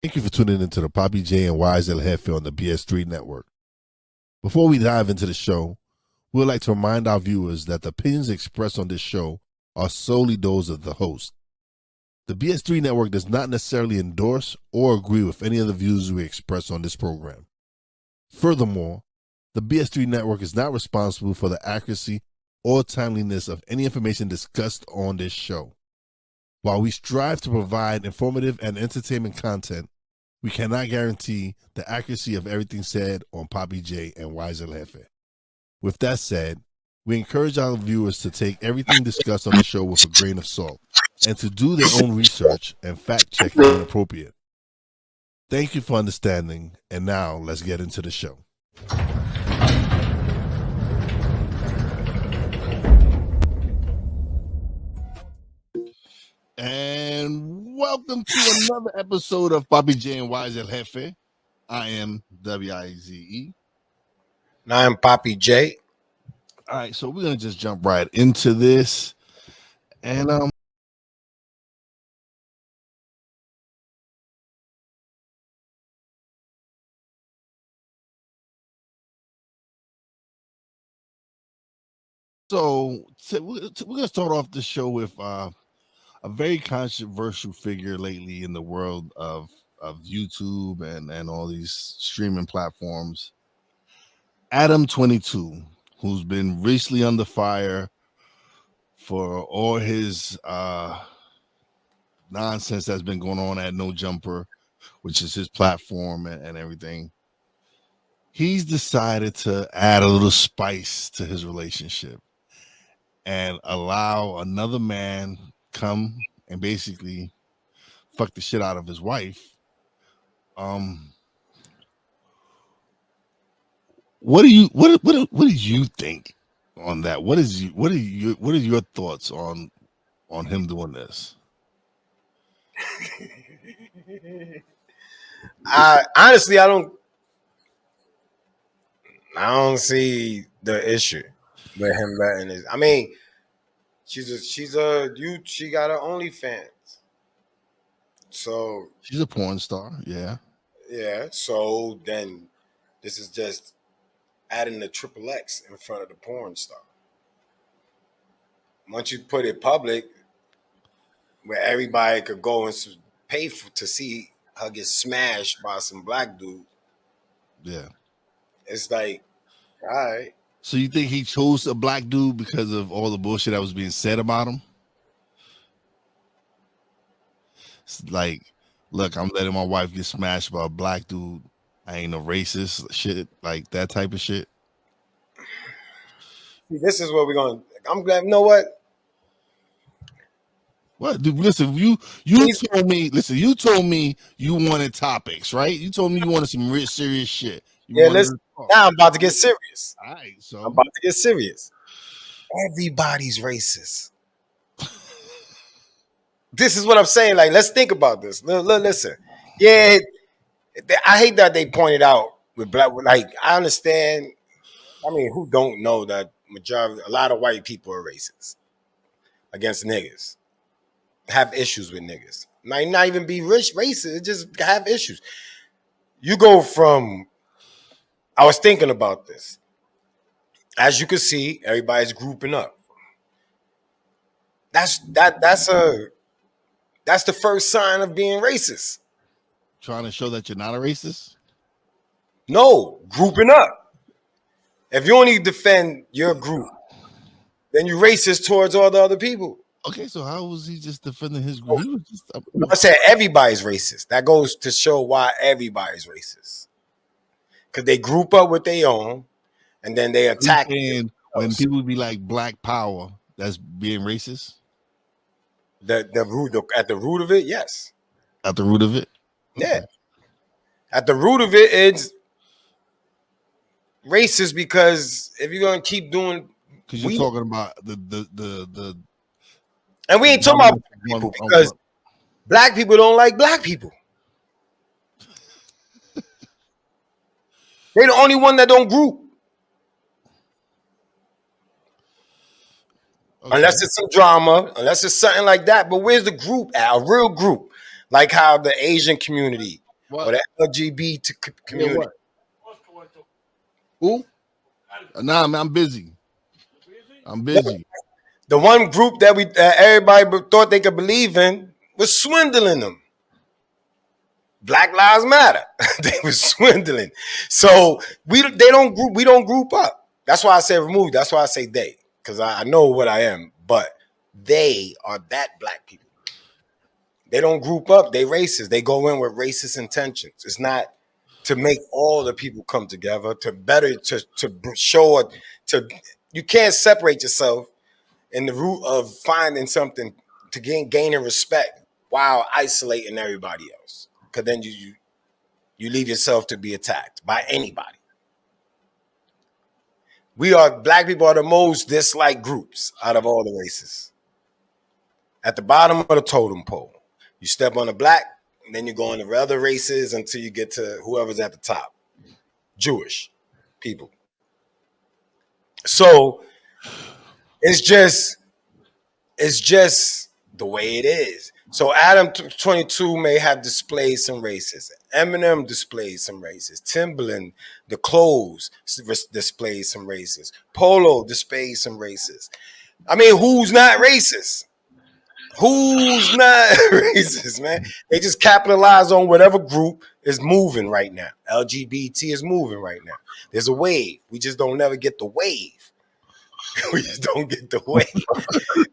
Thank you for tuning into the Papi J and Wize Jefe on the BS3 network. Before we dive into the show, we would like to remind our viewers that the opinions expressed on this show are solely those of the host. The BS3 network does not necessarily endorse or agree with any of the views we express on this program. Furthermore, the BS3 network is not responsible for the accuracy or timeliness of any information discussed on this show. While we strive to provide informative and entertainment content, we cannot guarantee the accuracy of everything said on Papi J and Wize Jefe. With that said, we encourage our viewers to take everything discussed on the show with a grain of salt and to do their own research and fact checking when appropriate. Thank you for understanding, and now let's get into the show. And welcome to another episode of Papi J and Wize Jefe. I am Wize. And I am Papi J. All right, so we're gonna just jump right into this, and so we're gonna start off the show with a very controversial figure lately in the world of YouTube and all these streaming platforms. Adam 22, who's been recently under fire for all his nonsense that's been going on at No Jumper, which is his platform and everything. He's decided to add a little spice to his relationship and allow another man come and basically fuck the shit out of his wife. What do you think on that? What are your thoughts on him doing this? Honestly, I don't see the issue with him letting it. I mean, she got her OnlyFans. So She's a porn star, yeah. yeah, so then this is just adding the triple X in front of the porn star. Once you put it public, where everybody could go and pay to see her get smashed by some black dude, Yeah. it's like, all right. So you think he chose a black dude because of all the bullshit that was being said about him? It's like, look, I'm letting my wife get smashed by a black dude. I ain't no racist shit, like that type of shit. This is what we're going. I'm glad. You know what? What, dude? Listen, you told me. Listen, you told me you wanted topics, right? You told me you wanted some real serious shit. You Yeah, wanted listen. to talk. Now I'm about to get serious. All right, so I'm about to get serious. Everybody's racist. This is what I'm saying. Like, let's think about this. Listen. Yeah, I hate that they pointed out with black. Like, I understand. I mean, who don't know that a lot of white people are racist against niggas, have issues with niggas. Might not even be racist, just have issues. You go from. I was thinking about this. As you can see, everybody's grouping up. That's the first sign of being racist. trying to show that you're not a racist. No, grouping up. If you only defend your group, then you're racist towards all the other people. Okay, so how was he just defending his group? He was just, I said everybody's racist. That goes to show why everybody's racist. Because they group up with their own, and then they attack. When people be like black power, that's being racist. At the root of it, yes. At the root of it, yeah. Okay. At the root of it, it's racist because if you're gonna keep doing, because you're talking about the, and we ain't talking about black people because black people don't like black people. They're the only one that don't group. Okay. Unless it's some drama, unless it's something like that. But where's the group at? A real group. Like how the Asian community or the LGBT community. Yeah, what? Who? Nah, man, I'm busy. I'm busy. The one group that everybody thought they could believe in was swindling them. Black Lives Matter. They were swindling. So we don't group up. That's why I say remove. That's why I say they, because I know what I am. But they are that black people. They don't group up. They racist. They go in with racist intentions. It's not to make all the people come together to better to show it. To you can't separate yourself in the root of finding something to gaining respect while isolating everybody else. Because then you leave yourself to be attacked by anybody. Black people are the most disliked groups out of all the races. At the bottom of the totem pole, you step on the black, and then you go into the other races until you get to whoever's at the top. Jewish people. So it's just the way it is. So Adam 22 may have displayed some races. Eminem displayed some races. Timberland, the clothes displayed some races. Polo displayed some races. I mean, who's not racist? Who's not racist, man? They just capitalize on whatever group is moving right now. LGBT is moving right now. There's a wave. We just don't never get the wave. We just don't get the wave. You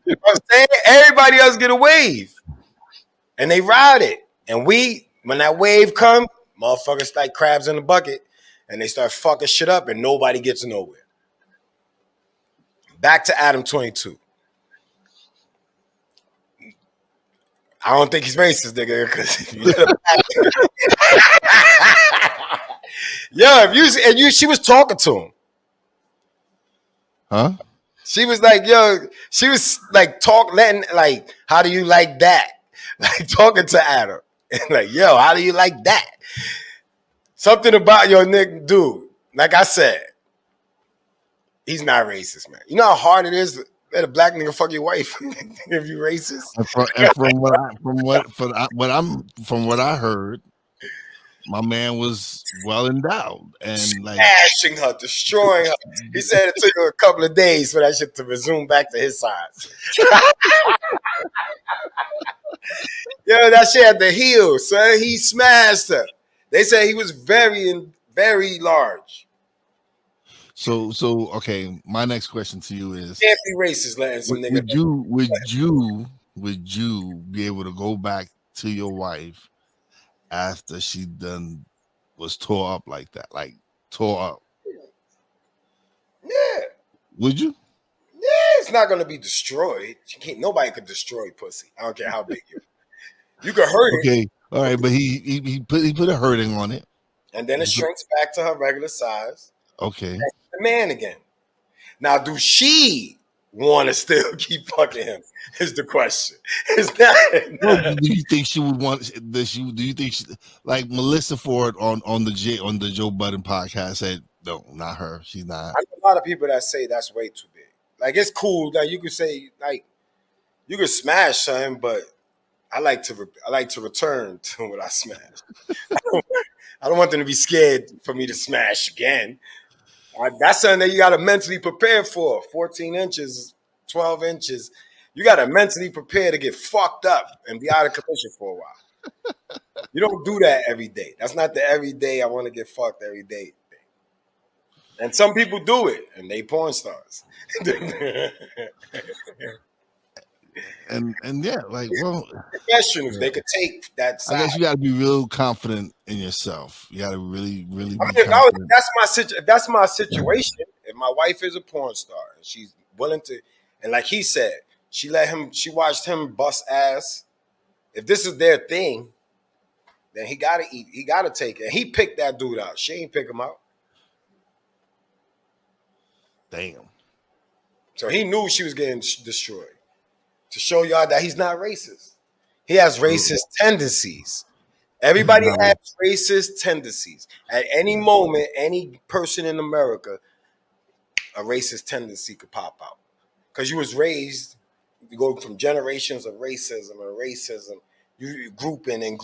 know what I'm saying? Everybody else get a wave. And they ride it. And when that wave come, motherfuckers like crabs in a bucket and they start fucking shit up and nobody gets nowhere. Back to Adam 22. I don't think he's racist, nigga. Because she was talking to him. Huh? She was like, how do you like that? Like talking to Adam. And like, yo, how do you like that? Something about your nigga, dude. Like I said, he's not racist, man. You know how hard it is to let a black nigga fuck your wife if you racist? From what I heard, my man was well endowed and smashing her, destroying her. He said it took her a couple of days for that shit to resume back to his size. Yo, that shit had the heel, son. He smashed her. They say he was very, very large. So okay. My next question to you is: can't be racist, letting some nigga. Would you be able to go back to your wife after she was tore up like that, like tore up? Yeah. Would you? Yeah, it's not gonna be destroyed. Nobody could destroy pussy. I don't care how big you. You could hurt it. Okay, all right, but he put a hurting on it, and then it shrinks back to her regular size. Okay, the man again. Now, do she want to still keep fucking him? Is the question. Is that? Well, do you think she would want? Do you think like Melissa Ford on the Joe Budden podcast said no, not her. She's not. I know a lot of people that say that's way too big. Like it's cool that you could say like you could smash something, but I like to return to what I smashed. I don't want them to be scared for me to smash again. That's something that you got to mentally prepare for. 14 inches, 12 inches. You got to mentally prepare to get fucked up and be out of commission for a while. You don't do that every day. That's not the every day I want to get fucked every day thing. And some people do it, and they porn stars. And yeah, like professionals, they could take that side. I guess you got to be real confident in yourself. You got to really be confident. If that's my situation, if my wife is a porn star and she's willing to, and like he said, she watched him bust ass. If this is their thing, then he gotta eat. He gotta take it. He picked that dude out. She ain't pick him out. Damn. So he knew she was getting destroyed. To show y'all that he's not racist. He has racist tendencies. Everybody has racist tendencies. At any moment, any person in America, a racist tendency could pop out. Because you was raised, you go from generations of racism, You grouping and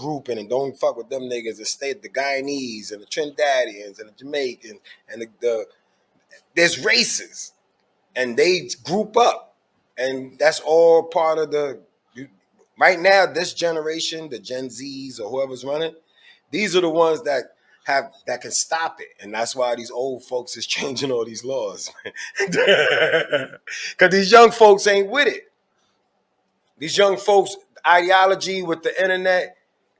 don't fuck with them niggas. The Guyanese and the Trinidadians and the Jamaicans and there's races and they group up, and that's all part of right now. This generation, the Gen Zs or whoever's running, these are the ones that can stop it, and that's why these old folks is changing all these laws, because these young folks ain't with it. These young folks ideology with the internet,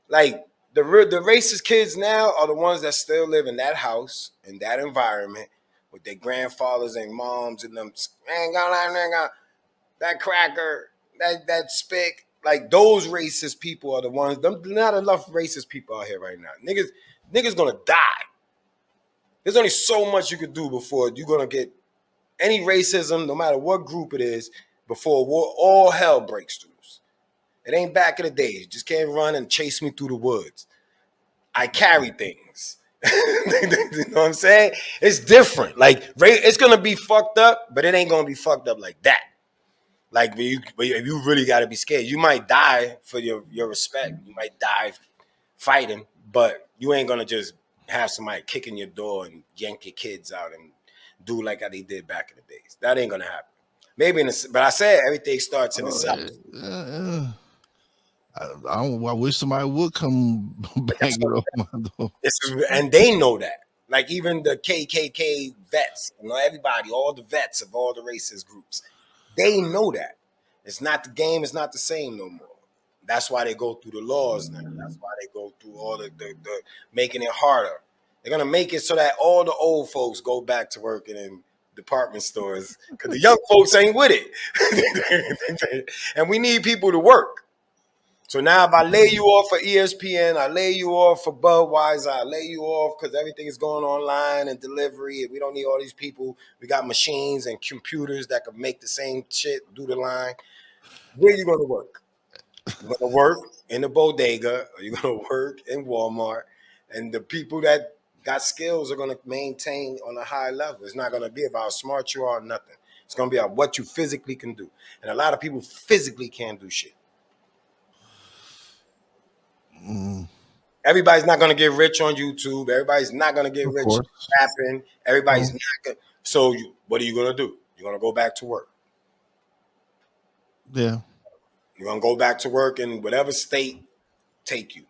like the racist kids now are the ones that still live in that house in that environment with their grandfathers and moms and them. That cracker, that spick. Like those racist people are the ones. Not enough racist people out here right now. Niggas gonna die. There's only so much you can do before you're gonna get any racism, no matter what group it is, before war, all hell breaks loose. It ain't back in the day. You just can't run and chase me through the woods. I carry things. You know what I'm saying? It's different. Like it's gonna be fucked up, but it ain't gonna be fucked up like that. Like you really got to be scared. You might die for your respect. You might die fighting, but you ain't gonna just have somebody kick in your door and yank your kids out and do like how they did back in the days. That ain't gonna happen. Maybe but I said everything starts in the South. I wish somebody would come bang it off my door. And they know that. Like even the KKK vets, everybody, all the vets of all the racist groups, they know that. It's not the game. It's not the same no more. That's why they go through the laws now. That's why they go through all the making it harder. They're going to make it so that all the old folks go back to working in department stores because the young folks ain't with it. And we need people to work. So now if I lay you off for ESPN, I lay you off for Budweiser, I lay you off because everything is going online and delivery, and we don't need all these people. We got machines and computers that can make the same shit, do the line. Where you going to work? You're going to work in the bodega, or you're going to work in Walmart, and the people that got skills are going to maintain on a high level. It's not going to be about how smart you are or nothing. It's going to be about what you physically can do. And a lot of people physically can't do shit. Everybody's not going to get rich on YouTube. Everybody's not going to get rich rapping. Everybody's not going to. So what are you going to do? You're going to go back to work. Yeah. You're going to go back to work in whatever state take you.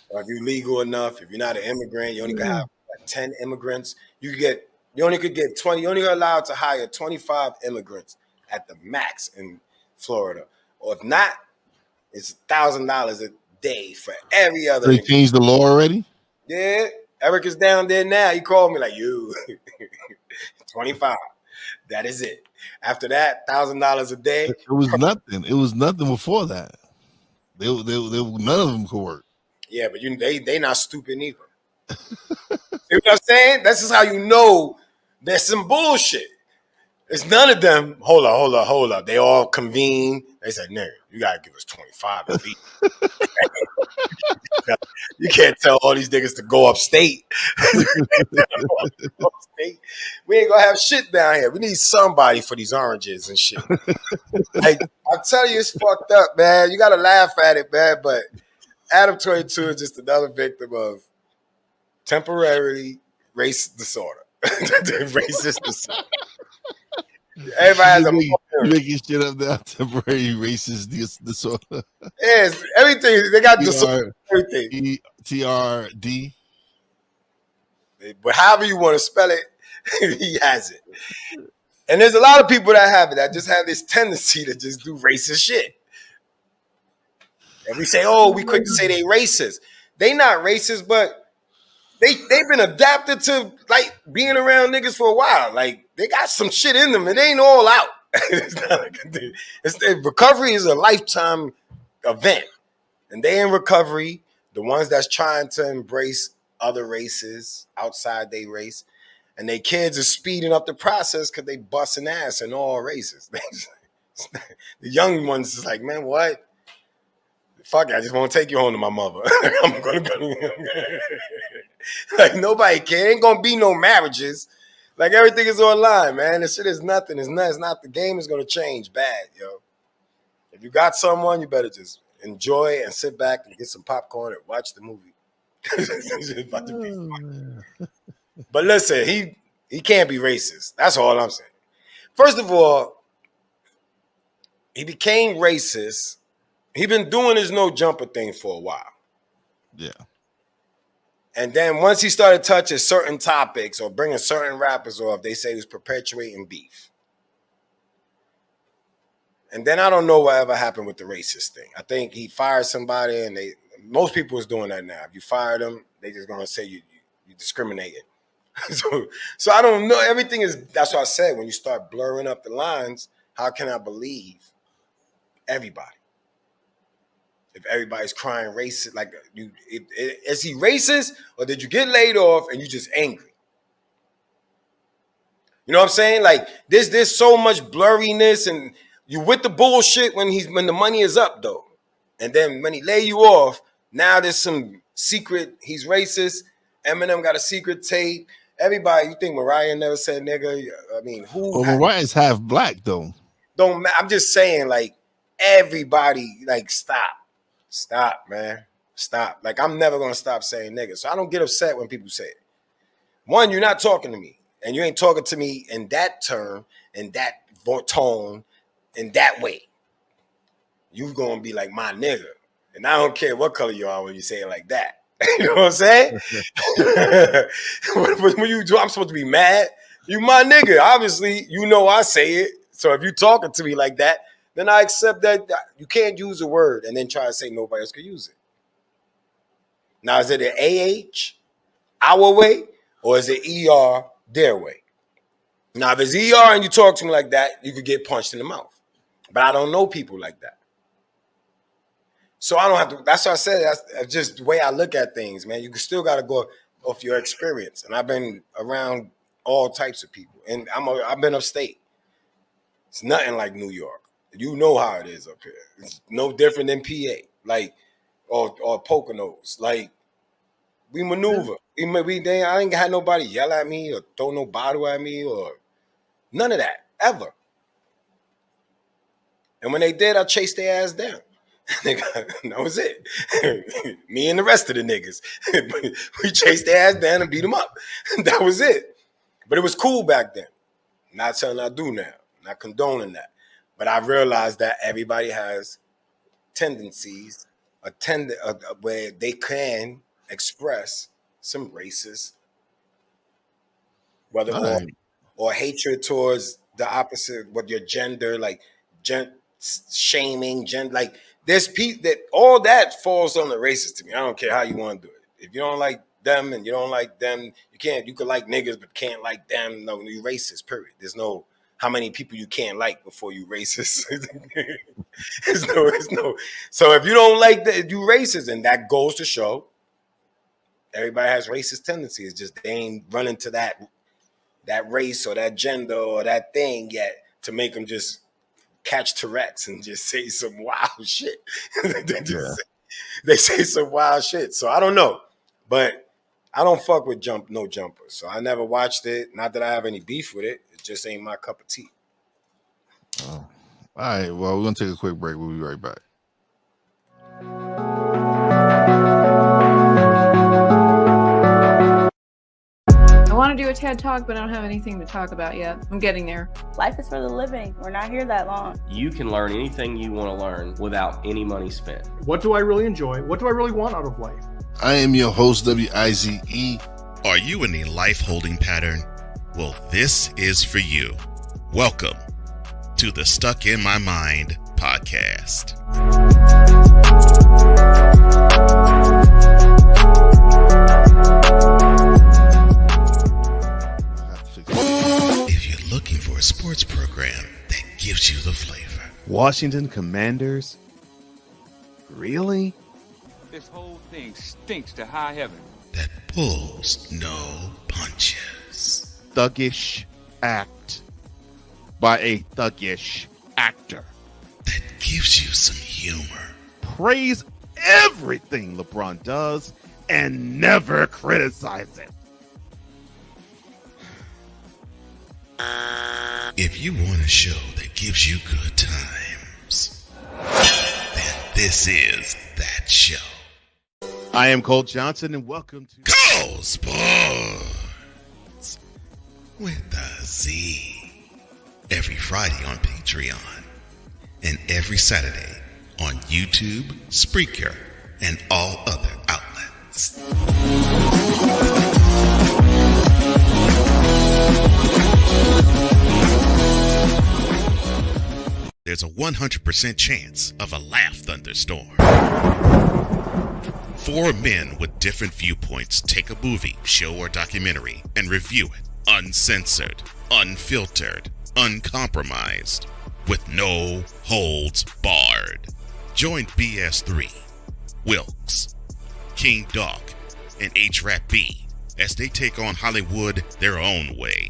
Or if you're legal enough, if you're not an immigrant, you only can have 10 immigrants. You only could get 20. You're only allowed to hire 25 immigrants at the max in Florida. Or if not, it's $1,000 a day for every other. They changed the law already? Yeah. Eric is down there now. He called me like, you 25. That is it. After that, $1,000 a day. It was nothing. It was nothing before that. They none of them could work. Yeah, but they not stupid either. You know what I'm saying? This is how you know there's some bullshit. It's none of them. Hold up. They all convene. They said, nigga, you gotta give us 25 at least. You can't tell all these niggas to go upstate. We ain't gonna have shit down here. We need somebody for these oranges and shit. Like, I tell you, it's fucked up, man. You gotta laugh at it, man. But Adam 22 is just another victim of temporary race disorder. Racist disorder. Everybody has making shit up now. Temporary racist disorder. Yes, everything they got disorder. Everything. TRD. But however you want to spell it, he has it. And there's a lot of people that have it that just have this tendency to just do racist shit. And we say, oh, we quick to say they racist. They not racist, but they've been adapted to like being around niggas for a while. Like they got some shit in them. It ain't all out. Recovery is a lifetime event, and they in recovery. The ones that's trying to embrace other races outside their race, and their kids are speeding up the process because they busting ass in all races. The young ones is like, man, what? Fuck it, I just want to take you home to my mother. I'm gonna go. Like nobody can. Ain't gonna be no marriages. Like everything is online, man. This shit is nothing. It's not. The game is gonna change bad, yo. If you got someone, you better just enjoy and sit back and get some popcorn and watch the movie. It's about to be fun. But listen, he can't be racist. That's all I'm saying. First of all, he became racist. He been doing his no jumper thing for a while. Yeah. And then once he started touching certain topics or bringing certain rappers off, they say he was perpetuating beef. And then I don't know whatever happened with the racist thing. I think he fired somebody, and most people is doing that now. If you fire them, they just gonna say you discriminating. so I don't know. Everything is. That's what I said. When you start blurring up the lines, how can I believe everybody? If everybody's crying racist, like is he racist, or did you get laid off and you just angry? You know what I'm saying? Like there's so much blurriness, and you with the bullshit when the money is up though, and then when he lay you off, now there's some secret. He's racist. Eminem got a secret tape. Everybody, you think Mariah never said nigga? I mean, who? Well, Mariah's half black though. I'm just saying, like everybody, like stop, man, stop. Like I'm never gonna stop saying nigga. So I don't get upset when people say it. One, you're not talking to me, and you ain't talking to me in that term, in that tone, in that way. You gonna be like my nigga, and I don't care what color you are when you say it like that. You know what I'm saying? When you do, I'm supposed to be mad. You my nigga. Obviously, you know I say it. So if you talking to me like that, then I accept that you can't use a word and then try to say nobody else could use it. Now, is it an AH, our way, or is it ER, their way? Now, if it's ER and you talk to me like that, you could get punched in the mouth. But I don't know people like that. So I don't have to, that's what I said, that's just the way I look at things, man. You still got to go off your experience. And I've been around all types of people. And I've been upstate. It's nothing like New York. You know how it is up here. It's no different than PA, like, or Poconos. Like, we maneuver. I ain't had nobody yell at me or throw no bottle at me or none of that, ever. And when they did, I chased their ass down. That was it. Me and the rest of the niggas. We chased their ass down and beat them up. That was it. But it was cool back then. Not something I do now. Not condoning that. But I realized that everybody has tendencies, where they can express some racist, whether or hatred towards the opposite, what your gender, like shaming, like there's people that all that falls on the racist to me. I don't care how you want to do it. If you don't like them and you don't like them, you could like niggas but can't like them. No, you racist, period. There's no how many people you can't like before you racist. It's no. So if you don't like that, you racist, and that goes to show everybody has racist tendencies. Just they ain't running to that race or that gender or that thing yet to make them just catch Tourette's and just say some wild shit. They say some wild shit. So I don't know, but I don't fuck with no jumpers. So I never watched it. Not that I have any beef with it. It just ain't my cup of tea. Oh. All right. Well, we're going to take a quick break. We'll be right back. I want to do a TED Talk, but I don't have anything to talk about yet. I'm getting there. Life is for the living. We're not here that long. You can learn anything you want to learn without any money spent. What do I really enjoy? What do I really want out of life? I am your host, Wize. Are you in a life holding pattern? Well, this is for you. Welcome to the Stuck in My Mind podcast. If you're looking for a sports program that gives you the flavor. Washington Commanders? Really? This whole thing stinks to high heaven. That pulls no punches. Thuggish act by a thuggish actor. That gives you some humor. Praise everything LeBron does and never criticize it. If you want a show that gives you good times, then this is that show. I am Cole Johnson, and welcome to Cole Sports with a Z. Every Friday on Patreon and every Saturday on YouTube, Spreaker, and all other outlets. There's a 100% chance of a laugh thunderstorm. 4 men with different viewpoints take a movie, show, or documentary and review it uncensored, unfiltered, uncompromised, with no holds barred. Join BS3, Wilkes, King Dog, and H-Rap B as they take on Hollywood their own way.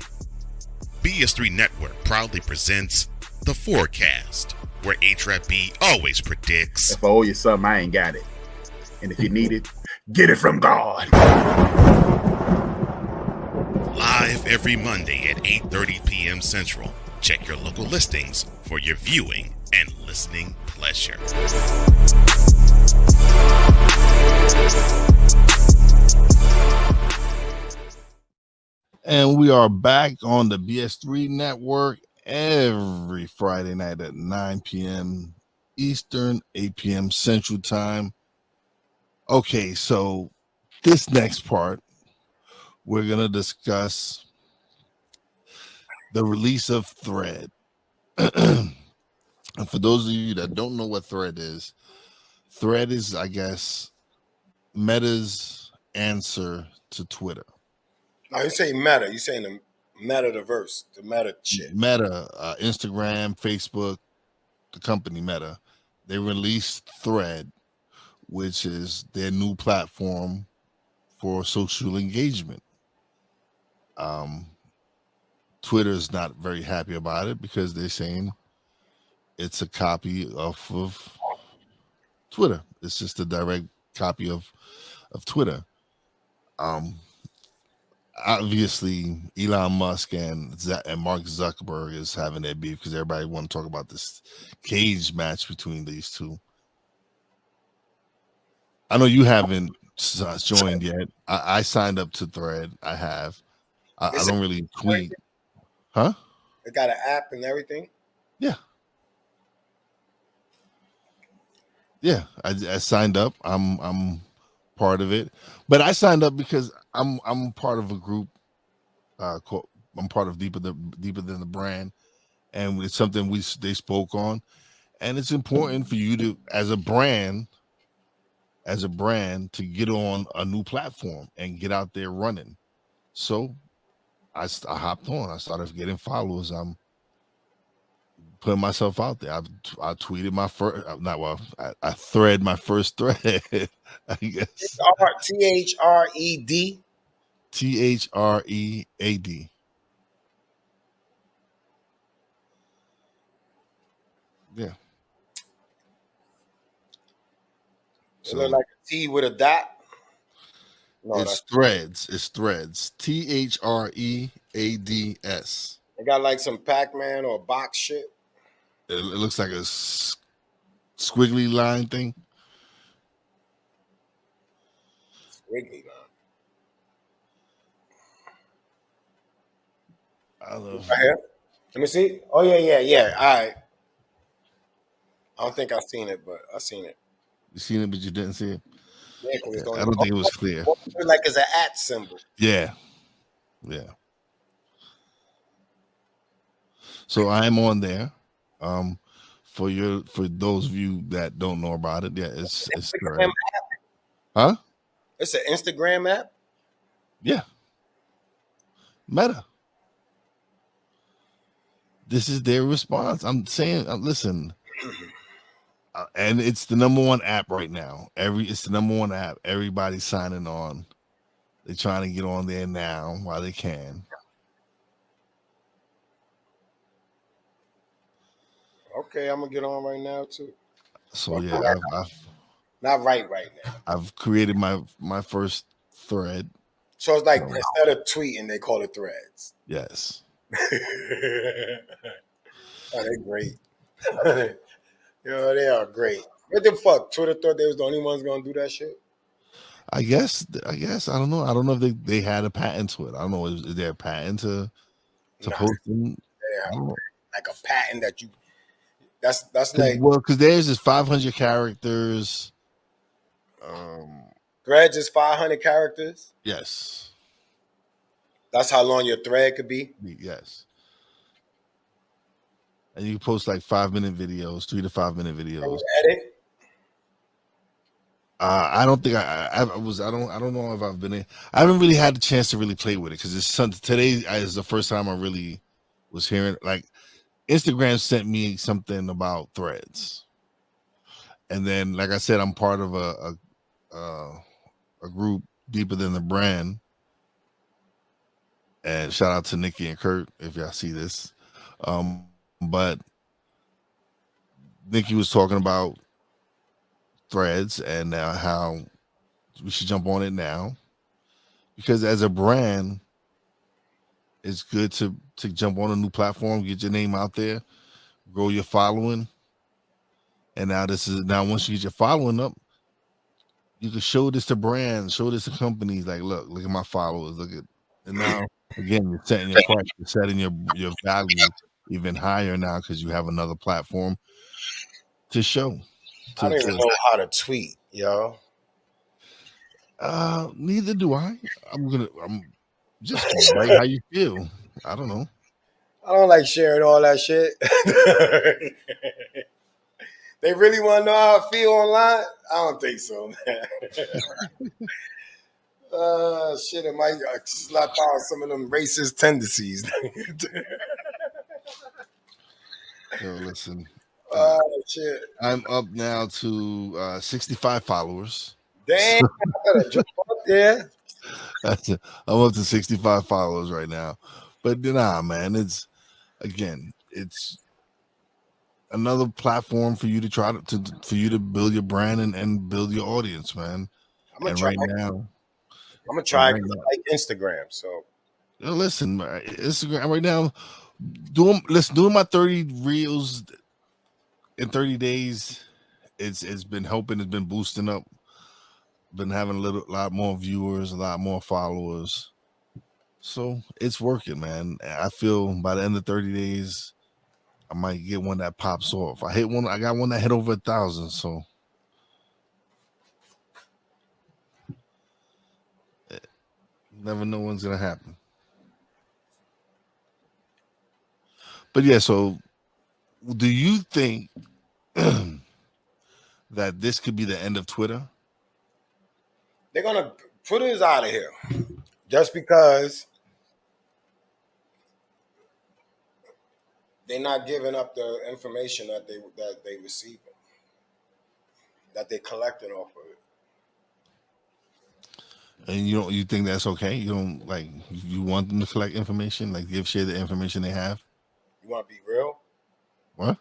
BS3 Network proudly presents The Forecast, where H-Rap B always predicts, if I owe you something, I ain't got it. And if you need it, get it from God. live every Monday at 8:30 p.m. Central. Check your local listings for your viewing and listening pleasure. And we are back on the BS3 network every Friday night at 9 p.m. Eastern, 8 p.m. Central Time. Okay, so this next part, we're going to discuss the release of Thread. And for those of you that don't know what Thread is, I guess, Meta's answer to Twitter. No, you say Meta. You saying the Metaverse, the Meta shit. Meta, Instagram, Facebook, the company Meta, they released Thread, which is their new platform for social engagement. Twitter's not very happy about it because they're saying it's a copy of Twitter. It's just a direct copy of Twitter. Obviously, Elon Musk and Mark Zuckerberg is having their beef because everybody want to talk about this cage match between these two. I know you haven't joined yet. I signed up to Thread. I have. I don't really tweet. Huh? They got an app and everything? Yeah. Yeah, I signed up. I'm part of it, but I signed up because I'm part of a group. I'm part of deeper than the brand, and it's something they spoke on, and it's important for you to, as a brand, to get on a new platform and get out there running. So I hopped on. I started getting followers. I'm putting myself out there. I tweeted my first, I thread my first thread, I guess. THRED. THREAD. Yeah. So, it look like a T with a dot? No, it's Threads. It's Threads. THREADS. They got like some Pac-Man or box shit. It looks like a squiggly line thing. Squiggly line. I love right here. Let me see. Oh yeah. All right. I don't think I've seen it, but I seen it. You seen it, but you didn't see it. Yeah, I don't think it was clear. Like it's an @ symbol. Yeah. So I'm on there. For those of you that don't know about it, yeah, it's Thread. Huh? It's an Instagram app? Yeah. Meta. This is their response. I'm saying, listen, and it's the number one app right now. It's the number one app. Everybody's signing on. They're trying to get on there now while they can. Okay, I'm gonna get on right now too. So yeah, I've not right now. I've created my first thread. So it's like instead of tweeting, they call it threads. Yes. Oh, they're great. They are great. What the fuck? Twitter thought they was the only ones gonna do that shit. I guess. I don't know. I don't know if they had a patent to it. I don't know. Is there a patent to post them? I don't know. Like a patent that you. That's like because theirs is 500 characters. Threads is 500 characters. Yes. That's how long your thread could be. Yes. And you can post like 5-minute videos, 3 to 5 minute videos. Can you edit? I don't think I don't know if I've been in. I haven't really had the chance to really play with it because today is the first time I really was hearing. Like Instagram sent me something about Threads, and then like I said, I'm part of a group deeper than the brand. And shout out to Nikki and Kurt if y'all see this. But Nikki was talking about Threads and how we should jump on it now because as a brand, it's good to jump on a new platform, get your name out there, grow your following. And now once you get your following up, you can show this to brands, show this to companies. Like, look at my followers. Look at, and now again, you're setting your price, you're setting your value even higher now because you have another platform to show. I don't even know how to tweet, yo. Neither do I. I'm just write how you feel. I don't know. I don't like sharing all that shit. They really want to know how I feel online? I don't think so, man. Shit, it might slap out some of them racist tendencies. Yo, listen. Shit. I'm up now to 65 followers. Damn, I gotta jump up there. I'm up to 65 followers right now. But nah, man, it's another platform for you to try for you to build your brand and build your audience, man. I'm gonna try because I like Instagram. So listen, Instagram right now, doing my 30 reels in 30 days. It's been helping. It's been boosting up. Been having a lot more viewers, a lot more followers. So it's working, man. I feel by the end of 30 days, I might get one that pops off. I got one that hit over 1,000. So never know when's gonna happen. But yeah, so do you think that this could be the end of Twitter? They're gonna Twitter is out of here just because they're not giving up the information that they receive, that they collected off of it. And you think that's okay? You don't like you want them to collect information, like share the information they have? You want to be real? What?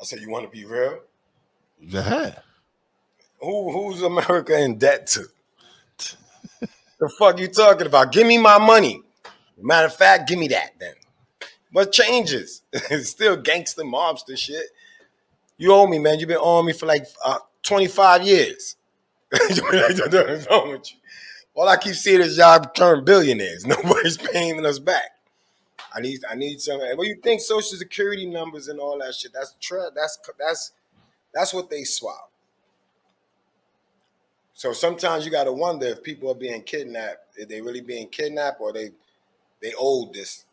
I said you want to be real? Go ahead. Who's America in debt to? The fuck you talking about? Give me my money. Matter of fact, give me that then. What changes? It's still gangster mobster shit. You owe me, man. You've been owing me for like 25 years. All I keep seeing is y'all turn billionaires. Nobody's paying us back. I need some. What do you think? Social Security numbers and all that shit. That's what they swap. So sometimes you got to wonder if people are being kidnapped. If they really being kidnapped, or they owed this.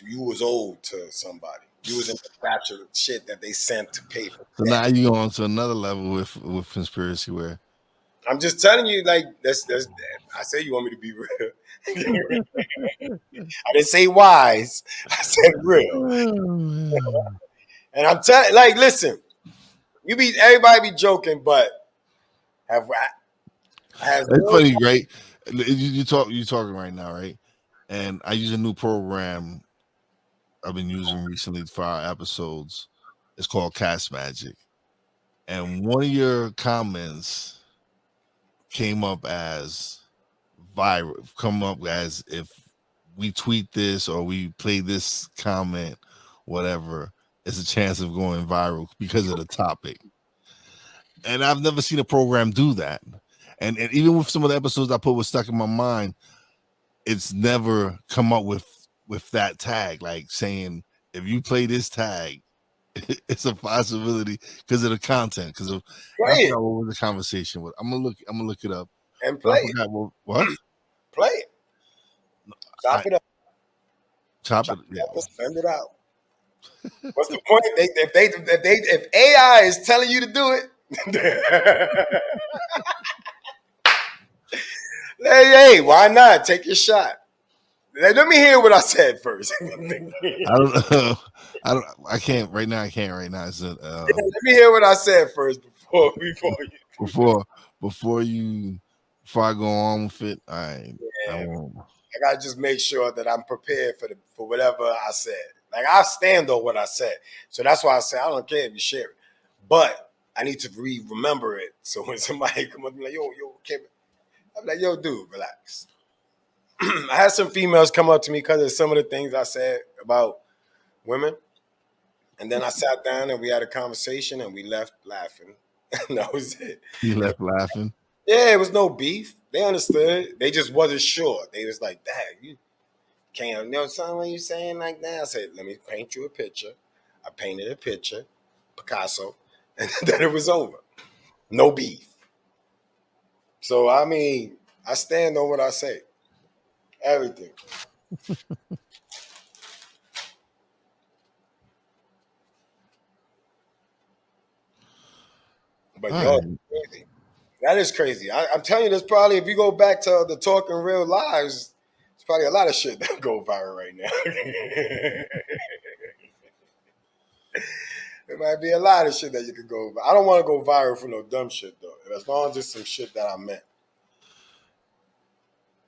You was owed to somebody. You was in the batch of shit that they sent to pay for. So now you go on to another level with conspiracy where. I'm just telling you, like that's. I say you want me to be real. I didn't say wise. I said real. And I'm telling, like, listen, everybody be joking, but it's funny, right? You talking right now, right? And I use a new program I've been using recently for our episodes. It's called Cast Magic. And one of your comments came up as viral, as if we tweet this or we play this comment, whatever, it's a chance of going viral because of the topic. And I've never seen a program do that. And even with some of the episodes I put was stuck in my mind, it's never come up with that tag, like saying if you play this tag, it's a possibility because of the content. Because I forgot what was the conversation with. I'm gonna look it up and play. I forgot what play it. Chop it up. Chop it. Yeah. Send it out. What's the point? If AI is telling you to do it, hey, why not? Take your shot. Let me hear what I said first. I don't know. I can't right now. So, let me hear what I said first before I go on with it. I won't. I gotta just make sure that I'm prepared for whatever I said. Like I stand on what I said, so that's why I say I don't care if you share it, but I need to remember it. So when somebody come up and be like, yo, I'm like, yo, dude, relax. I had some females come up to me because of some of the things I said about women. And then I sat down and we had a conversation and we left laughing. And that was it. You left laughing? Yeah, it was no beef. They understood. They just wasn't sure. They was like, dang, you can't, you know something you saying like that? I said, let me paint you a picture. I painted a picture, Picasso, and then it was over. No beef. So, I mean, I stand on what I say. Everything. But yo, crazy. That is crazy. I'm telling you, there's probably, if you go back to the Talking Real Lives, there's probably a lot of shit that go viral right now. There might be a lot of shit that you could go. I don't want to go viral for no dumb shit though. As long as it's some shit that I meant.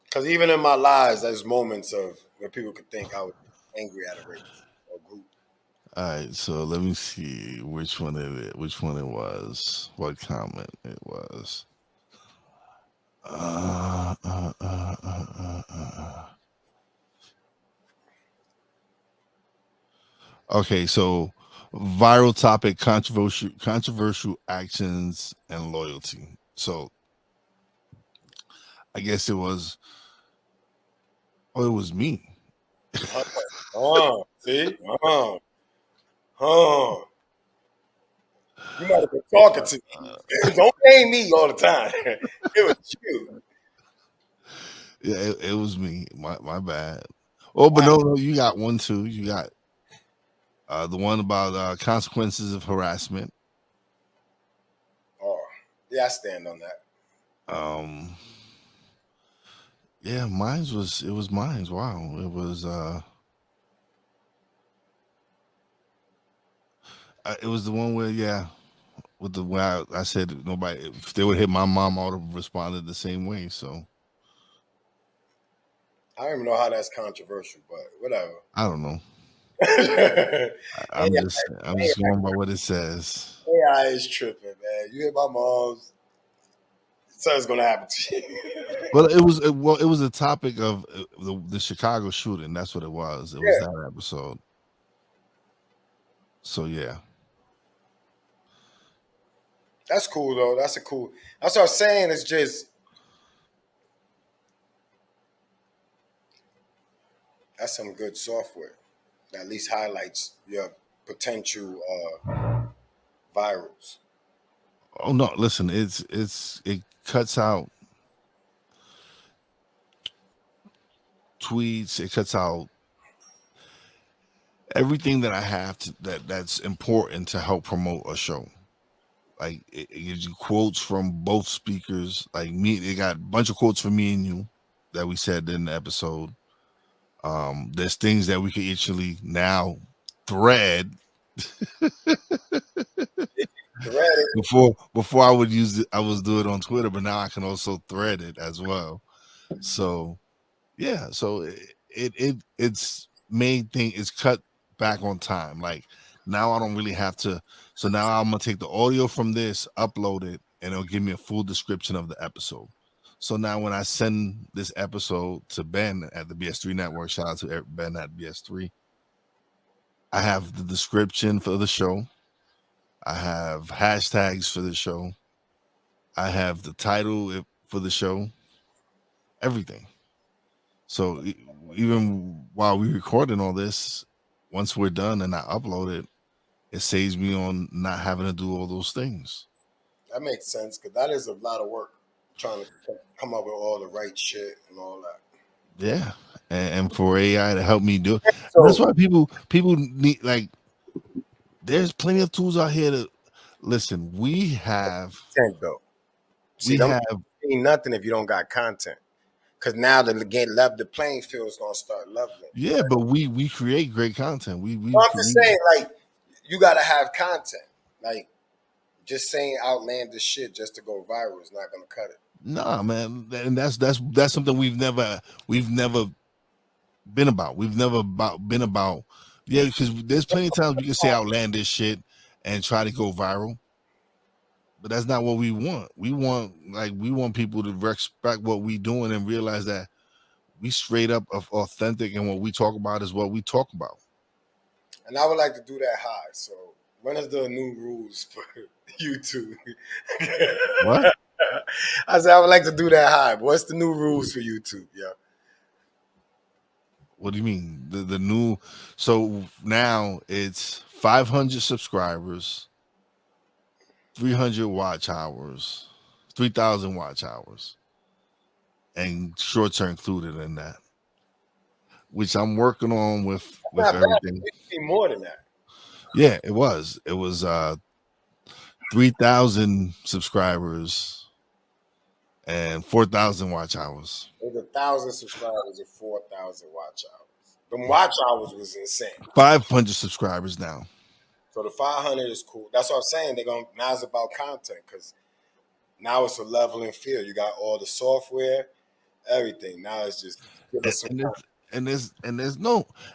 Because even in my lives, there's moments of where people could think I was angry at a race or group. All right, so let me see which one it was, what comment it was. Okay, so viral topic, controversial actions and loyalty. So I guess it was me. See? You might have been talking to me. Don't blame me all the time. It was you. Yeah, it was me. My bad. Oh, but no, you got one too. You got the one about consequences of harassment. Oh, yeah, I stand on that. Yeah, mine's. Wow, it was. It was the one where, with the way I said nobody. If they would hit my mom, I would have responded the same way. So I don't even know how that's controversial, but whatever. I don't know. I'm just going by what it says. AI is tripping, man. You hit my mom's, something's gonna happen to you. Well, it was a topic of the Chicago shooting. That's what it was. It was that episode. So yeah. That's cool though. That's what I'm saying. It's just that's some good software that at least highlights your potential virals. Oh no! Listen, it cuts out tweets. It cuts out everything that I have that's important to help promote a show. Like it gives you quotes from both speakers. Like me, it got a bunch of quotes from me and you that we said in the episode. There's things that we can actually now thread. Before I would use it, I was doing it on Twitter, but now I can also thread it as well. So yeah, so it's made thing is cut back on time. Like now I don't really have to. So now I'm gonna take the audio from this, upload it, and it'll give me a full description of the episode. So now when I send this episode to Ben at the BS3 Network, shout out to Ben at BS3, I have the description for the show. I have hashtags for the show. I have the title for the show, everything. So even while we're recording all this, once we're done and I upload it, it saves me on not having to do all those things. That makes sense, because that is a lot of work, trying to come up with all the right shit and all that. Yeah, and for AI to help me do it. So, that's why people need, like, there's plenty of tools out here to listen. We have content, though. See, don't mean nothing if you don't got content. Because now the playing field is gonna start leveling. Yeah, right? But we create great content. I'm just saying, like, you gotta have content. Like, just saying outlandish shit just to go viral is not gonna cut it. Nah, man, and that's something we've never been about. We've never been about. Yeah, because there's plenty of times we can say outlandish shit and try to go viral, but that's not what we want. We want people to respect what we doing and realize that we straight up authentic, and what we talk about is what we talk about. And I would like to do that high. So when is the new rules for YouTube? What? I said I would like to do that high. What's the new rules for YouTube? Yeah. What do you mean? The new? So now it's 500 subscribers, 300 watch hours, 3,000 watch hours, and shorts are included in that, which I'm working on with everything. It should be more than that. Yeah, it was 3,000 subscribers and 4,000 watch hours. There's 1,000 subscribers and 4,000 watch hours. The watch hours was insane. 500 subscribers now. So the 500 is cool. That's what I'm saying. Now it's about content, because now it's a leveling field. You got all the software, everything. Now it's just give us some content.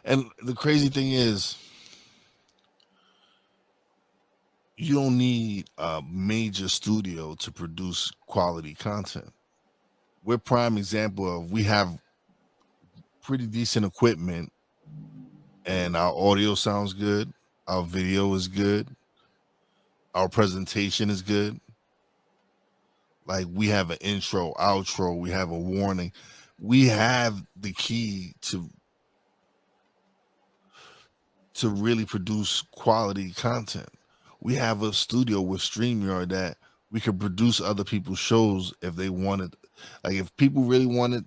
And the crazy thing is, you don't need a major studio to produce quality content. We're prime example of, we have pretty decent equipment and our audio sounds good. Our video is good. Our presentation is good. Like, we have an intro, outro, we have a warning. We have the key to really produce quality content. We have a studio with StreamYard that we could produce other people's shows if they wanted. Like, if people really wanted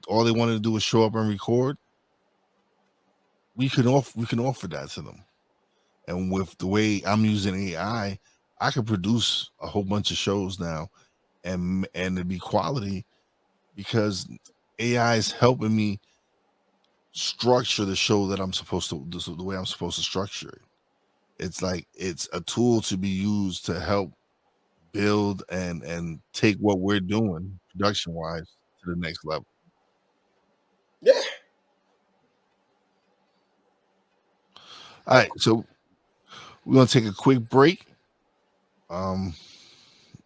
all they wanted to do was show up and record, we can offer that to them. And with the way I'm using AI, I can produce a whole bunch of shows now, and it'd be quality, because AI is helping me structure the show that I'm supposed to, the way I'm supposed to structure it. It's like, it's a tool to be used to help build and take what we're doing production wise to the next level. Yeah. All right, so we're gonna take a quick break. You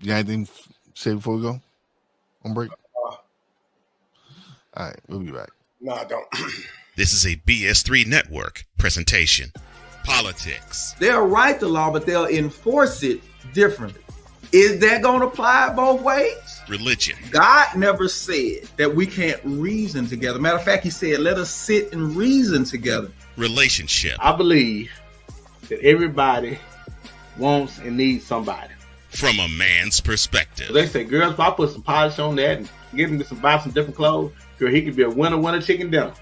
got anything to say before we go on break? All right, we'll be back. No, I don't. This is a BS3 Network presentation. Politics. They'll write the law, but they'll enforce it differently. Is that going to apply both ways? Religion. God never said that we can't reason together. Matter of fact, he said, let us sit and reason together. Relationship. I believe that everybody wants and needs somebody. From a man's perspective. They say, girls, if I put some polish on that and get him to buy some different clothes, girl, he could be a winner chicken dinner.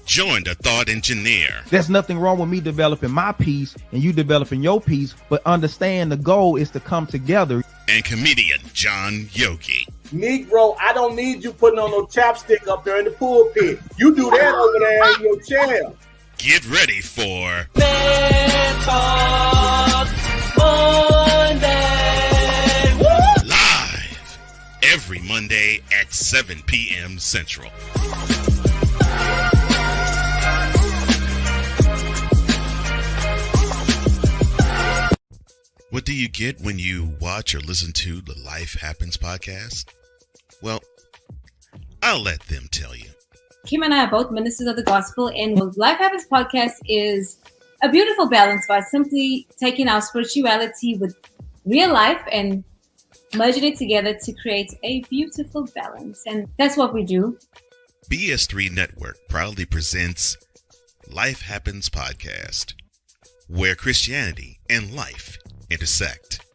Join the thought engineer. There's nothing wrong with me developing my piece and you developing your piece, but understand the goal is to come together. And comedian John Yogi. Negro, I don't need you putting on no chapstick up there in the pulpit. You do that over there in your chair. Get ready for Monday. Live every Monday at 7 p.m. Central. What do you get when you watch or listen to the Life Happens podcast? Well, I'll let them tell you. Kim and I are both ministers of the gospel, and Life Happens podcast is a beautiful balance by simply taking our spirituality with real life and merging it together to create a beautiful balance. And that's what we do. BS3 Network proudly presents Life Happens Podcast, where Christianity and life intersect.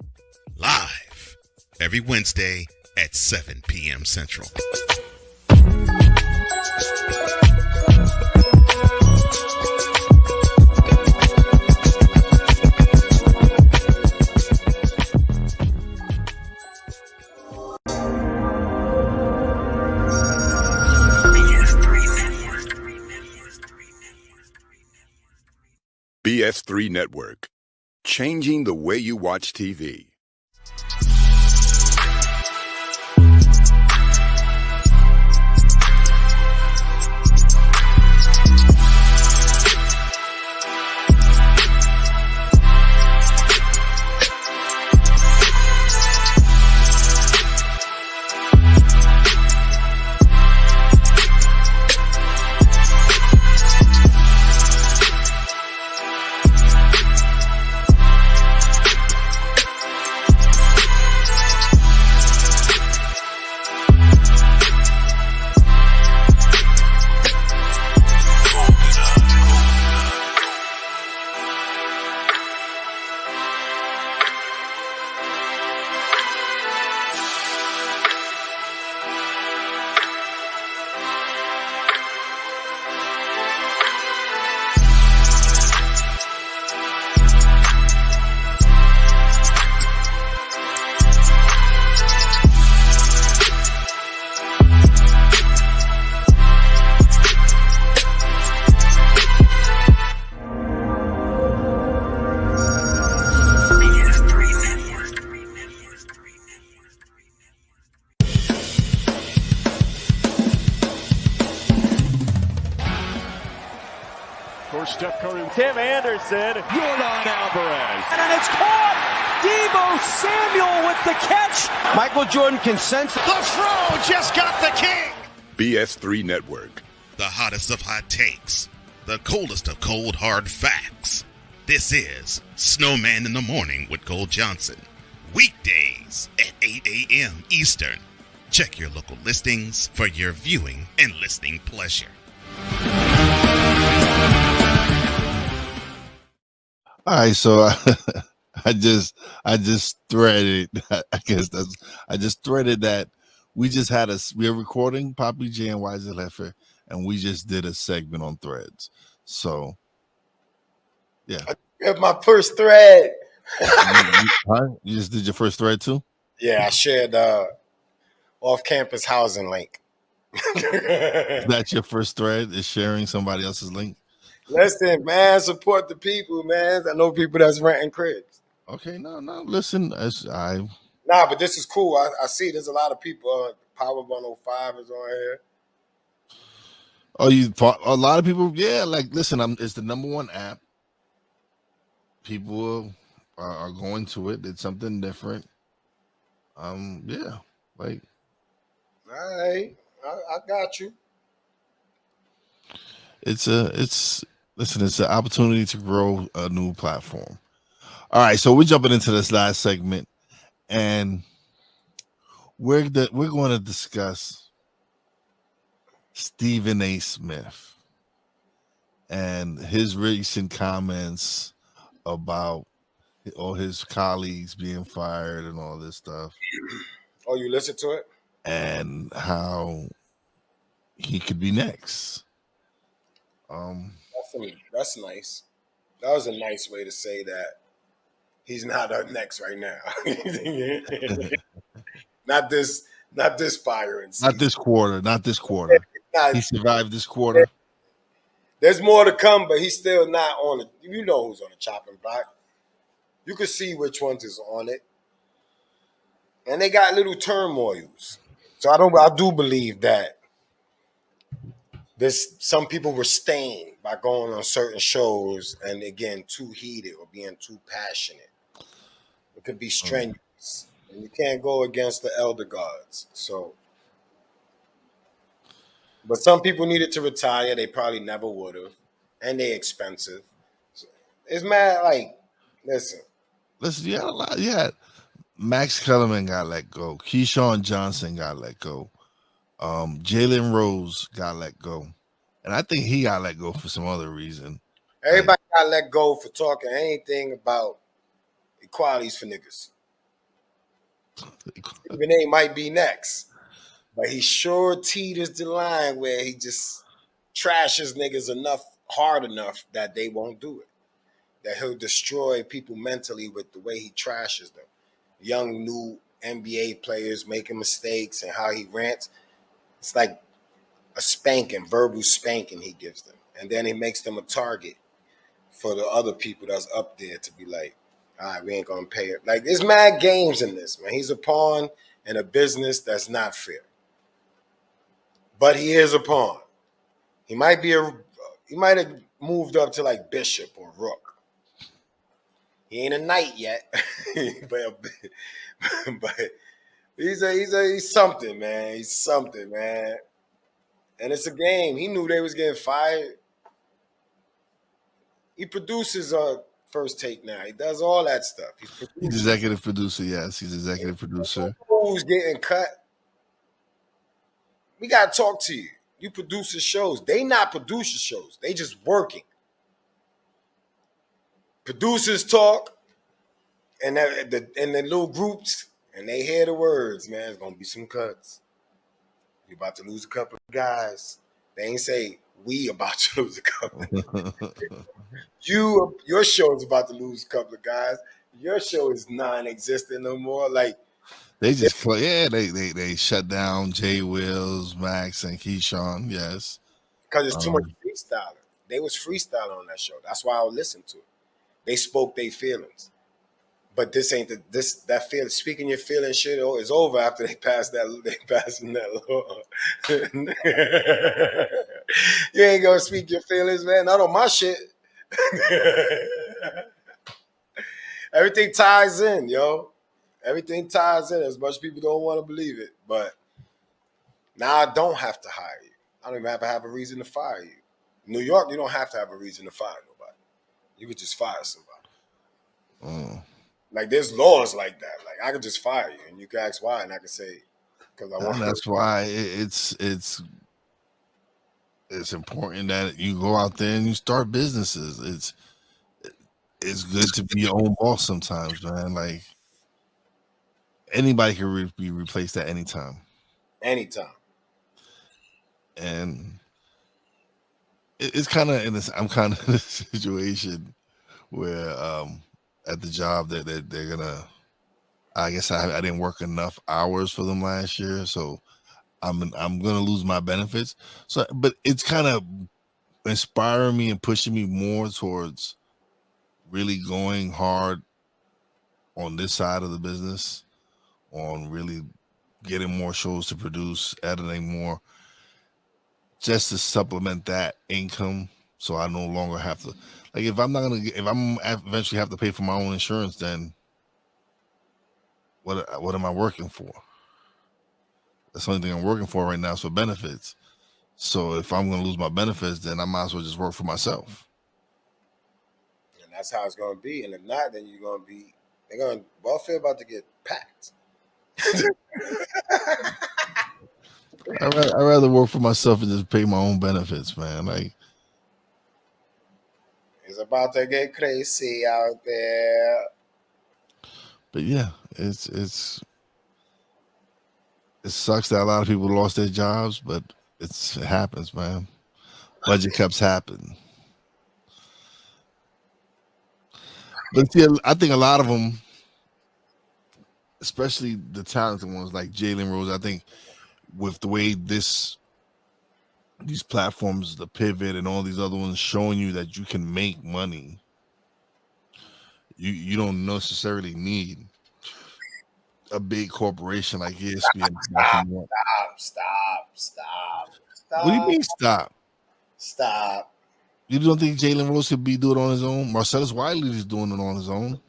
Live every Wednesday at 7 p.m. Central. BS3 Network, changing the way you watch TV. Steph Curry, Tim Anderson, Jordan Alvarez, and it's caught. Debo Samuel with the catch. Michael Jordan can sense the throw. Just got the king. BS3 Network, the hottest of hot takes, the coldest of cold hard facts. This is Snowman in the Morning with Cole Johnson. Weekdays at 8 a.m. Eastern. Check your local listings for your viewing and listening pleasure. All right, so I just threaded. I just threaded that we're recording Papi J and Wize and Jefe, and we just did a segment on threads. So, yeah, I have my first thread. You just did your first thread too? Yeah, I shared off-campus housing link. That's your first thread? Is sharing somebody else's link? Listen, man, support the people, man. I know people that's renting cribs. Okay, no, listen, Nah, but this is cool. I see there's a lot of people. Power 105 is on here. Oh, a lot of people, yeah. Like, listen, it's the number one app. People are going to it. It's something different. Yeah, like. All right, I got you. It's an opportunity to grow a new platform. All right, so we're jumping into this last segment, and we're going to discuss Stephen A. Smith and his recent comments about all his colleagues being fired and all this stuff. Oh, you listened to it? And how he could be next. That's nice. That was a nice way to say that he's not up next right now. not this firing season. Not this quarter. He survived this quarter. There's more to come, but he's still not on it. You know who's on the chopping block. You can see which ones is on it. And they got little turmoils. So I do believe that some people were stained by going on certain shows and again too heated or being too passionate. It could be strenuous, and you can't go against the elder gods. So, but some people needed to retire. They probably never would have, and they're expensive. So it's mad. Like, listen, yeah, a lot, yeah. Max Kellerman got let go. Keyshawn Johnson got let go. Jalen Rose got let go. And I think he got let go for some other reason. Everybody got let go for talking anything about equalities for niggas. Even they might be next. But he sure teeters the line where he just trashes niggas hard enough that they won't do it. That he'll destroy people mentally with the way he trashes them. Young, new NBA players making mistakes and how he rants. It's like a spanking, verbal spanking he gives them. And then he makes them a target for the other people that's up there to be like, all right, we ain't gonna pay it. Like, there's mad games in this, man. He's a pawn in a business that's not fair. But he is a pawn. He might have moved up to like bishop or rook. He ain't a knight yet, but he's something, man. He's something, man. And it's a game. He knew they was getting fired. He produces First Take now. He does all that stuff. He's executive producer. Yes, he's executive producer. Who's getting cut? We gotta talk to you. You produce the shows. They not producer shows. They just working. Producers talk, and the little groups, and they hear the words. Man, it's gonna be some cuts. You're about to lose a couple of guys. They ain't say we about to lose a couple. Your show is about to lose a couple of guys. Your show is non-existent no more. Like, they just they shut down Jay Wills, Max, and Keyshawn. Yes, because it's too much freestyling. They was freestyling on that show. That's why I would listen to it. They spoke their feelings. But this ain't that feeling. Speaking your feelings shit is over after they passed that law. You ain't gonna speak your feelings, man. Not on my shit. Everything ties in, yo. Everything ties in. As much people don't want to believe it, but now I don't have to hire you. I don't even have to have a reason to fire you. In New York, you don't have to have a reason to fire nobody. You could just fire somebody. Like, there's laws like that. Like, I could just fire you, and you can ask why, and I can say because I want. That's why it's important that you go out there and you start businesses. It's good to be your own boss sometimes, man. Like, anybody can be replaced at any time. Anytime. And it's kind of I'm kind of in a situation where at the job that they're gonna, I guess I didn't work enough hours for them last year, so I'm gonna lose my benefits. So, but it's kind of inspiring me and pushing me more towards really going hard on this side of the business, on really getting more shows to produce, editing more, just to supplement that income. So I no longer have to, like, if I'm eventually have to pay for my own insurance, then what am I working for? That's the only thing I'm working for right now is for benefits. So if I'm going to lose my benefits, then I might as well just work for myself. And that's how it's going to be. And if not, then they're going to, welfare about to get packed. I'd rather work for myself and just pay my own benefits, man. Like, it's about to get crazy out there. But yeah, it sucks that a lot of people lost their jobs, but it happens, man. Budget cuts happen. But yeah, I think a lot of them, especially the talented ones like Jalen Rose, I think with the way these platforms, the Pivot and all these other ones showing you that you can make money, you don't necessarily need a big corporation like ESPN. Stop. What do you mean stop? Stop. You don't think Jalen Rose could be doing it on his own? Marcellus Wiley is doing it on his own.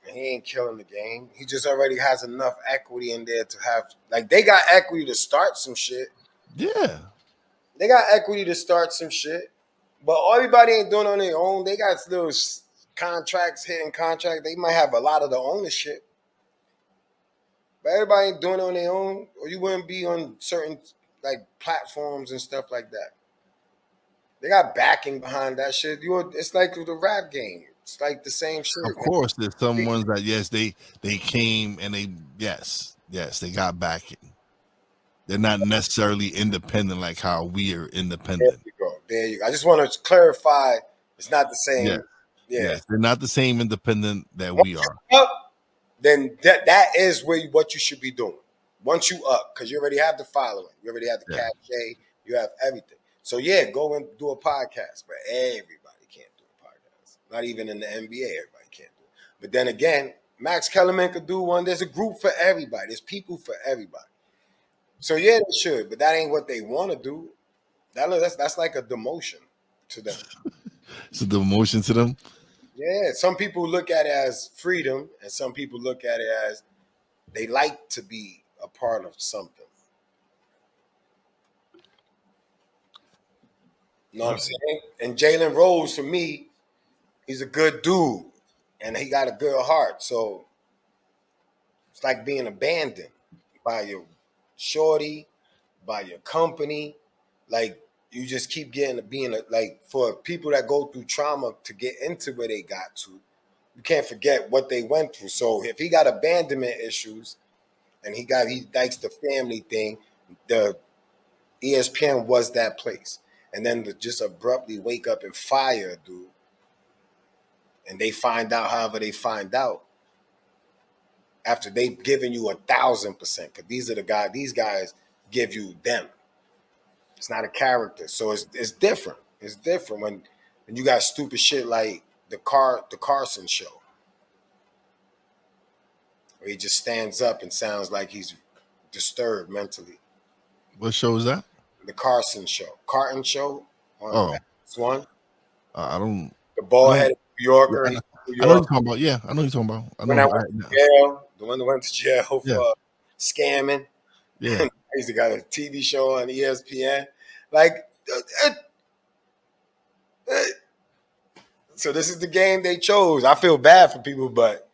He ain't killing the game. He just already has enough equity in there to have, like, they got equity to start some shit. Yeah. They got equity to start some shit. But everybody ain't doing it on their own. They got little contracts, hidden contracts. They might have a lot of the ownership. But everybody ain't doing it on their own, or you wouldn't be on certain like platforms and stuff like that. They got backing behind that shit. It's like the rap game. It's like the same shit. Of course, there's some ones that yes, they came and they they got backing. They're not necessarily independent like how we are independent. There you go. I just want to clarify. It's not the same. Yeah. Yeah. Yes, they're not the same independent that we are. Then that is what you should be doing. Once you up, because you already have the following, you already have the cachet, you have everything. So yeah, go and do a podcast, but everybody can't do a podcast. Not even in the NBA, everybody can't do it. But then again, Max Kellerman could do one. There's a group for everybody. There's people for everybody. So yeah, they should, but that ain't what they want to do. That's like a demotion to them. It's a demotion to them. Yeah, some people look at it as freedom, and some people look at it as they like to be a part of something. You know what I'm saying? And Jalen Rose, for me, he's a good dude, and he got a good heart. So it's like being abandoned by your shorty, by your company. Like, you just keep like, for people that go through trauma to get into where they got to, you can't forget what they went through. So if he got abandonment issues and he likes the family thing, the ESPN was that place. And then to just abruptly wake up and fire a dude, and they find out however they find out, after they've given you 1,000%, because these guys give you them. It's not a character. So it's different. It's different when you got stupid shit like the Carson show, where he just stands up and sounds like he's disturbed mentally. What show is that? The Carson show. Carton show on One. I don't. The bald-headed New Yorker. I know you're talking about. Yeah, I know you're talking about. I know. The one that went to jail for scamming. Yeah. I used to got a TV show on ESPN. Like, so this is the game they chose. I feel bad for people, but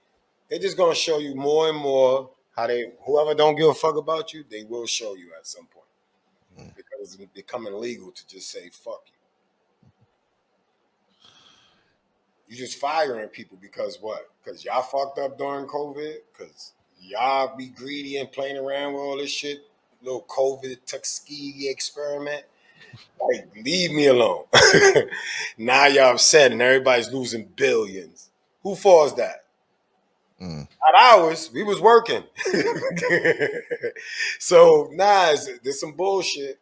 they're just gonna show you more and more how whoever don't give a fuck about you, they will show you at some point. Because it's becoming illegal to just say fuck you. You just firing people because what? Because y'all fucked up during COVID? Because y'all be greedy and playing around with all this shit? Little COVID Tuskegee experiment? Like, leave me alone. Now y'all upset and everybody's losing billions. Who falls that? Not ours. We was working. So, there's some bullshit.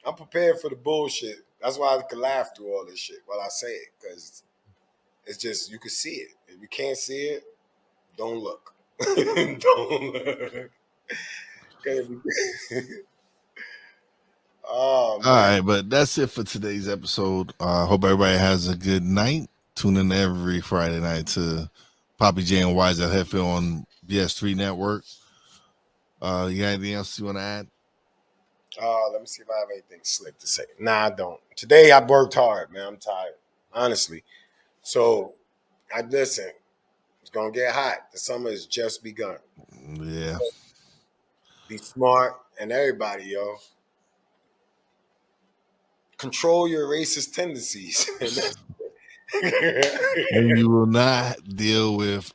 I'm prepared for the bullshit. That's why I can laugh through all this shit while I say it, because it's just, you can see it. If you can't see it, don't look. Don't look. Oh, man. All right, but that's it for today's episode. Hope everybody has a good night. Tune in every Friday night to Papi J and Wize at Jefe on BS3 Network. You got anything else you want to add? Let me see if I have anything slick to say. Nah, I don't. Today I worked hard, man. I'm tired, honestly. So, listen. It's gonna get hot. The summer has just begun. Yeah. So, be smart, and everybody, yo. Control your racist tendencies. And you will not deal with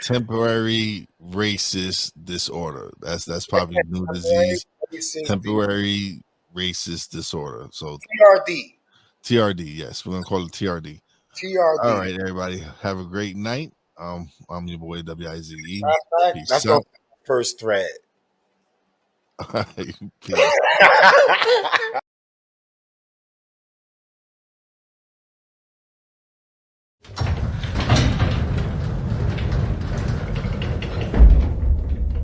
temporary racist disorder. That's probably new disease. Temporary racist disorder. So TRD, yes. We're gonna call it TRD. TRD. All right, everybody. Have a great night. I'm your boy Wize. That's our first thread. Peace.